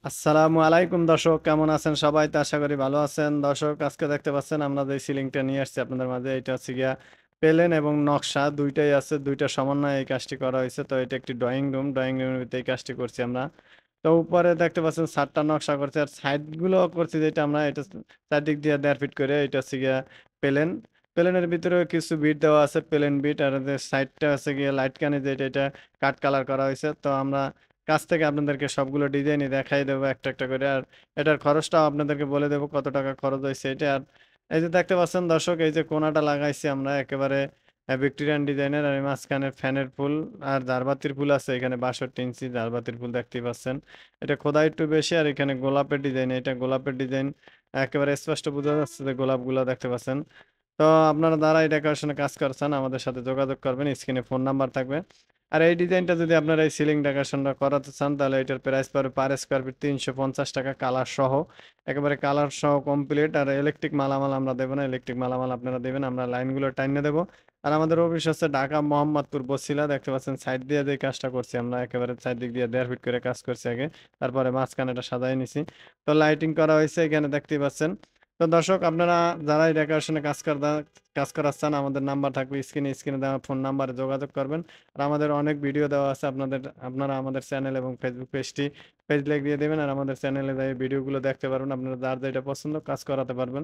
আসসালামু আলাইকুম দর্শক, কেমন আছেন সবাই? তো আশা করি ভালো আছেন। দর্শক, আজকে দেখতে পাচ্ছেন আমরা যে সিলিংটা নিয়ে আসছি আপনাদের মাঝে, এটা হচ্ছে গিয়া প্লেন এবং নকশা দুইটাই আছে, দুইটা সমন্বয়ে এই কাজটি করা হয়েছে। তো এটা একটি ড্রয়িং রুম, ড্রয়িং রুমের ভিতরে এই কাজটি করছি আমরা। তো উপরে দেখতে পাচ্ছেন ছাদটা নকশা করছে, আর সাইড গুলো করছি যেটা আমরা, এটা চারদিক দিয়ে 1.5 ফিট করে, এটা হচ্ছে গিয়া প্লেন। প্লেনের ভিতরে কিছু বিট দেওয়া আছে, প্লেন বিট, আর যে সাইডটা আছে গিয়া লাইট কানে, যেটা এটা কাট কালার করা হয়েছে। তো আমরা কাছ থেকে আপনাদেরকে সবগুলো ডিজাইনই দেখাই দেবো একটা একটা করে, আর এটার খরচটাও আপনাদেরকে বলে দেবো কত টাকা খরচ হয়েছে এটা। আর এই যে দেখতে পাচ্ছেন দর্শক, এই যে কোনাটা লাগাইছি আমরা একেবারে ভিক্টোরিয়ান ডিজাইনের, আর এই মাঝখানে ফ্যানের ফুল আর ঝাড়বাতির ফুল আছে, এখানে 62 ইঞ্চি ঝাড়বাতির ফুল দেখতেই পাচ্ছেন। এটা খোদাই একটু বেশি, আর এখানে গোলাপের ডিজাইন, এটা গোলাপের ডিজাইন একেবারে স্পষ্ট বোঝা যাচ্ছে যে গোলাপগুলো দেখতে পাচ্ছেন। তো আপনারা যারা এই ডেকোরেশনে কাজ করছেন আমাদের সাথে যোগাযোগ করবেন, স্ক্রিনে ফোন নাম্বার থাকবে। আর এই ডিজাইনটা যদি আপনারা এই সিলিং ডেকোরেশনটা করাতে চান, তাহলে এটার প্রাইস পড়বে পার স্কোয়ার ফিট 350 টাকা, কালার সহ, একেবারে কালার সহ কমপ্লিট। আর ইলেকট্রিক মালামাল আমরা দেবো না, ইলেকট্রিক মালামাল আপনারা দেবেন, আমরা লাইনগুলো টাইনে দেবো। আর আমাদের অফিস হচ্ছে ঢাকা মোহাম্মদপুর বছিলা, দেখতে পাচ্ছেন সাইড দিয়ে যে কাজটা করছি আমরা, একেবারে সাইড দিক দিয়ে 1.5 ফিট করে কাজ করছি আগে, তারপরে মাঝখানে এটা সাজাই নিছি। তো লাইটিং করা হয়েছে এখানে দেখতেই পাচ্ছেন। তো দর্শক, আপনারা যারা এই ডেকোরেশনে কাজ করাচ্ছেন, আমাদের নাম্বার থাকবে স্ক্রিনে, স্ক্রিনে দেওয়া ফোন নাম্বারে যোগাযোগ করবেন। আর আমাদের অনেক ভিডিও দেওয়া আছে, আপনারা আমাদের চ্যানেল এবং ফেসবুক পেজ লাইক দিয়ে দেবেন, আর আমাদের চ্যানেলে যাই ভিডিওগুলো দেখতে পারবেন, আপনারা যার যেটা পছন্দ কাজ করাতে পারবেন।